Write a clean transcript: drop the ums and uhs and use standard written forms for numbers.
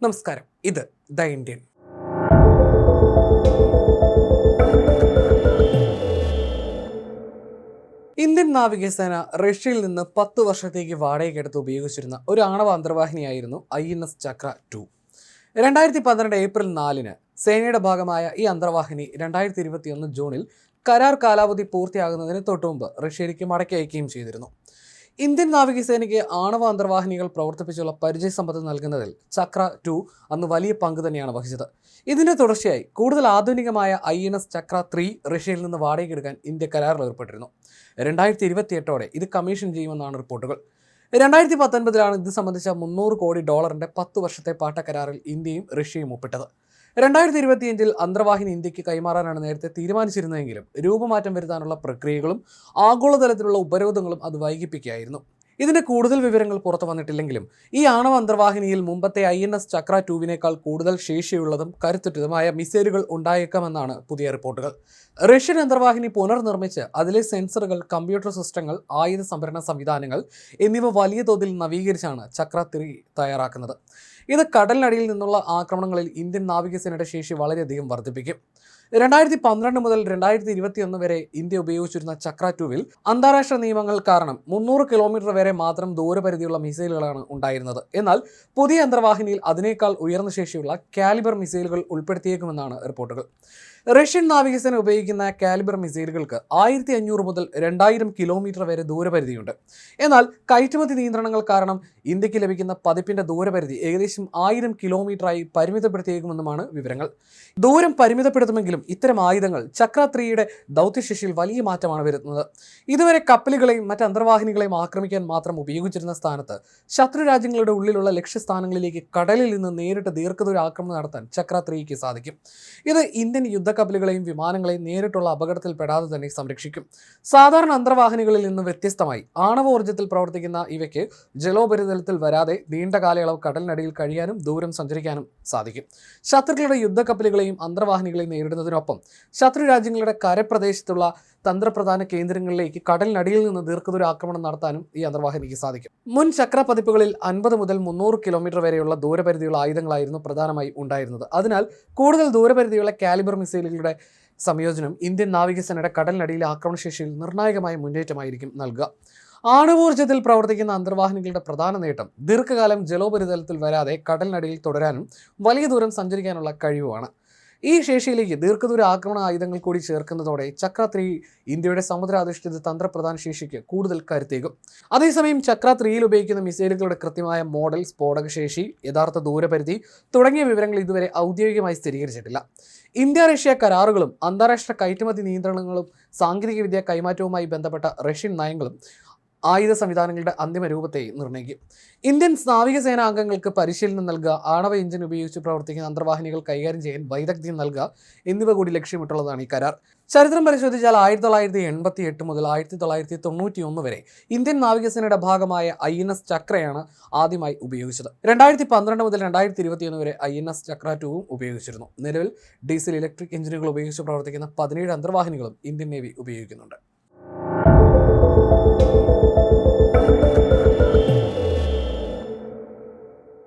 നമസ്കാരം, ഇത് the Indian. Indian നാവികസേന റഷ്യയിൽ നിന്ന് 10 വർഷത്തേക്ക് വാടകയ്ക്കെടുത്ത് ഉപയോഗിച്ചിരുന്ന ഒരു ആണവ അന്തർവാഹിനിയായിരുന്നു INS ചക്ര 2. 2012 ഏപ്രിൽ 4-ന് സേനയുടെ ഭാഗമായ ഈ അന്തർവാഹിനി 2021 ജൂണിൽ കരാർ കാലാവധി പൂർത്തിയാകുന്നതിന് തൊട്ടുമുമ്പ് റഷ്യയിലേക്ക് മടക്കി അയക്കുകയും ചെയ്തിരുന്നു. ഇന്ത്യൻ നാവികസേനയ്ക്ക് ആണവ അന്തർവാഹിനികൾ പ്രവർത്തിപ്പിച്ചുള്ള പരിചയസമ്പത്ത് നൽകുന്നതിൽ ചക്ര 2 അന്ന് വലിയ പങ്ക് തന്നെയാണ് വഹിച്ചത്. ഇതിന്റെ തുടർച്ചയായി കൂടുതൽ ആധുനികമായ INS ചക്ര 3 റഷ്യയിൽ നിന്ന് വാടകയ്ക്കെടുക്കാൻ ഇന്ത്യ കരാറിൽ ഏർപ്പെട്ടിരുന്നു. 2028 ഇത് കമ്മീഷൻ ചെയ്യുമെന്നാണ് റിപ്പോർട്ടുകൾ. 2019 ഇത് സംബന്ധിച്ച $300 കോടി 10 വർഷത്തെ പാട്ട കരാറിൽ ഇന്ത്യയും റഷ്യയും ഒപ്പിട്ടത്. 2025 അന്തർവാഹിനി ഇന്ത്യക്ക് കൈമാറാനാണ് നേരത്തെ തീരുമാനിച്ചിരുന്നതെങ്കിലും രൂപമാറ്റം വരുത്താനുള്ള പ്രക്രിയകളും ആഗോളതലത്തിലുള്ള ഉപരോധങ്ങളും അത് വൈകിപ്പിക്കുകയായിരുന്നു. ഇതിന്റെ കൂടുതൽ വിവരങ്ങൾ പുറത്തു വന്നിട്ടില്ലെങ്കിലും ഈ ആണവ അന്തർവാഹിനിയിൽ മുമ്പത്തെ INS ചക്ര 2വിനേക്കാൾ കൂടുതൽ ശേഷിയുള്ളതും കരുത്തുറ്റതുമായ മിസൈലുകൾ ഉണ്ടായേക്കാമെന്നാണ് പുതിയ റിപ്പോർട്ടുകൾ. റഷ്യൻ അന്തർവാഹിനി പുനർനിർമ്മിച്ച് അതിലെ സെൻസറുകൾ, കമ്പ്യൂട്ടർ സിസ്റ്റങ്ങൾ, ആയുധ സംഭരണ സംവിധാനങ്ങൾ എന്നിവ വലിയ തോതിൽ നവീകരിച്ചാണ് ചക്ര 3 തയ്യാറാക്കുന്നത്. ഇത് കടലിനടിയിൽ നിന്നുള്ള ആക്രമണങ്ങളിൽ ഇന്ത്യൻ നാവികസേനയുടെ ശേഷി വളരെയധികം വർദ്ധിപ്പിക്കും. 2012 മുതൽ 2021 വരെ ഇന്ത്യ ഉപയോഗിച്ചിരുന്ന ചക്ര 2വിൽ അന്താരാഷ്ട്ര നിയമങ്ങൾ കാരണം 300 കിലോമീറ്റർ വരെ മാത്രം ദൂരപരിധിയുള്ള മിസൈലുകളാണ് ഉണ്ടായിരുന്നത്. എന്നാൽ പുതിയ അന്തർവാഹിനിയിൽ അതിനേക്കാൾ ഉയർന്ന ശേഷിയുള്ള കാലിബർ മിസൈലുകൾ ഉൾപ്പെടുത്തിയേക്കുമെന്നാണ് റിപ്പോർട്ടുകൾ. റഷ്യൻ നാവികസേന ഉപയോഗിക്കുന്ന കാലിബർ മിസൈലുകൾക്ക് 1500 മുതൽ 2000 കിലോമീറ്റർ വരെ ദൂരപരിധിയുണ്ട്. എന്നാൽ കയറ്റുമതി നിയന്ത്രണങ്ങൾ കാരണം ഇന്ത്യക്ക് ലഭിക്കുന്ന പതിപ്പിന്റെ ദൂരപരിധി ഏകദേശം 1000 കിലോമീറ്ററായി പരിമിതപ്പെടുത്തിയേക്കുമെന്നുമാണ് വിവരങ്ങൾ. ദൂരം പരിമിതപ്പെടുത്തുമെങ്കിലും ഇത്തരം ആയുധങ്ങൾ ചക്ര 3യുടെ ദൗത്യശേഷിയിൽ വലിയ മാറ്റമാണ് വരുത്തുന്നത്. ഇതുവരെ കപ്പലുകളെയും മറ്റ് അന്തർവാഹിനികളെയും ആക്രമിക്കാൻ മാത്രം ഉപയോഗിച്ചിരുന്ന സ്ഥാനത്ത് ശത്രു രാജ്യങ്ങളുടെ ഉള്ളിലുള്ള ലക്ഷ്യസ്ഥാനങ്ങളിലേക്ക് കടലിൽ നിന്ന് നേരിട്ട് ദീർഘദൂര ആക്രമണം നടത്താൻ ചക്ര 3ക്ക് സാധിക്കും. ഇത് ഇന്ത്യൻ യുദ്ധക്കപ്പലുകളെയും വിമാനങ്ങളെയും നേരിട്ടുള്ള അപകടത്തിൽപ്പെടാതെ തന്നെ സംരക്ഷിക്കും. സാധാരണ അന്തർവാഹിനികളിൽ നിന്ന് വ്യത്യസ്തമായി ആണവോർജ്ജത്തിൽ പ്രവർത്തിക്കുന്ന ഇവയ്ക്ക് ജലോപരിതലത്തിൽ വരാതെ നീണ്ട കാലയളവ് കടലിനടിയിൽ കഴിയാനും ദൂരം സഞ്ചരിക്കാനും സാധിക്കും. ശത്രുക്കളുടെ യുദ്ധക്കപ്പലുകളെയും അന്തർവാഹിനികളെയും നേരിടുന്നതിനൊപ്പം ശത്രു രാജ്യങ്ങളുടെ കരപ്രദേശത്തുള്ള തന്ത്രപ്രധാന കേന്ദ്രങ്ങളിലേക്ക് കടലിനടിയിൽ നിന്ന് ദീർഘദൂര ആക്രമണം നടത്താനും ഈ അന്തർവാഹിനിക്ക് സാധിക്കും. മുൻ ചക്ര പതിപ്പുകളിൽ 50 മുതൽ 300 കിലോമീറ്റർ വരെയുള്ള ദൂരപരിധിയുള്ള ആയുധങ്ങളായിരുന്നു പ്രധാനമായും ഉണ്ടായിരുന്നത്. അതിനാൽ കൂടുതൽ ദൂരപരിധിയുള്ള കാലിബർ മിസൈലുകളുടെ സംയോജനം ഇന്ത്യൻ നാവികസേനയുടെ കടലിനടിയിലെ ആക്രമണശേഷിയിൽ നിർണായകമായ മുന്നേറ്റമായിരിക്കും നൽകുക. ആണവോർജ്ജത്തിൽ പ്രവർത്തിക്കുന്ന അന്തർവാഹിനികളുടെ പ്രധാന നേട്ടം ദീർഘകാലം ജലോപരിതലത്തിൽ വരാതെ കടലിനടിയിൽ തുടരാനും വലിയ ദൂരം സഞ്ചരിക്കാനുള്ള കഴിവുമാണ്. ഈ ശേഷിയിലേക്ക് ദീർഘദൂര ആക്രമണ ആയുധങ്ങൾ കൂടി ചേർക്കുന്നതോടെ ചക്ര 3 ഇന്ത്യയുടെ സമുദ്രാധിഷ്ഠിത തന്ത്രപ്രധാന ശേഷിക്ക് കൂടുതൽ കരുത്തേകും. അതേസമയം ചക്ര 3യിൽ ഉപയോഗിക്കുന്ന മിസൈലുകളുടെ കൃത്യമായ മോഡൽ, സ്ഫോടകശേഷി, യഥാർത്ഥ ദൂരപരിധി തുടങ്ങിയ വിവരങ്ങൾ ഇതുവരെ ഔദ്യോഗികമായി സ്ഥിരീകരിച്ചിട്ടില്ല. ഇന്ത്യ റഷ്യ കരാറുകളും അന്താരാഷ്ട്ര കയറ്റുമതി നിയന്ത്രണങ്ങളും സാങ്കേതികവിദ്യ കൈമാറ്റവുമായി ബന്ധപ്പെട്ട റഷ്യൻ നയങ്ങളും ആയുധ സംവിധാനങ്ങളുടെ അന്തിമ രൂപത്തെ നിർണ്ണയിക്കും. ഇന്ത്യൻ നാവികസേനാ അംഗങ്ങൾക്ക് പരിശീലനം നൽകുക, ആണവ എഞ്ചിൻ ഉപയോഗിച്ച് പ്രവർത്തിക്കുന്ന അന്തർവാഹിനികൾ കൈകാര്യം ചെയ്യാൻ വൈദഗ്ധ്യം നൽകുക എന്നിവ കൂടി ലക്ഷ്യമിട്ടുള്ളതാണ് ഈ കരാർ. ചരിത്രം പരിശോധിച്ചാൽ 1988 മുതൽ 1991 വരെ ഇന്ത്യൻ നാവികസേനയുടെ ഭാഗമായ INS ചക്രയാണ് ആദ്യമായി ഉപയോഗിച്ചത്. 2012 മുതൽ 2021 വരെ INS ചക്ര 2വും ഉപയോഗിച്ചിരുന്നു. നിലവിൽ ഡീസൽ ഇലക്ട്രിക് എഞ്ചിനുകൾ ഉപയോഗിച്ച് പ്രവർത്തിക്കുന്ന 17 അന്തർവാഹിനികളും ഇന്ത്യൻ നേവി ഉപയോഗിക്കുന്നുണ്ട്.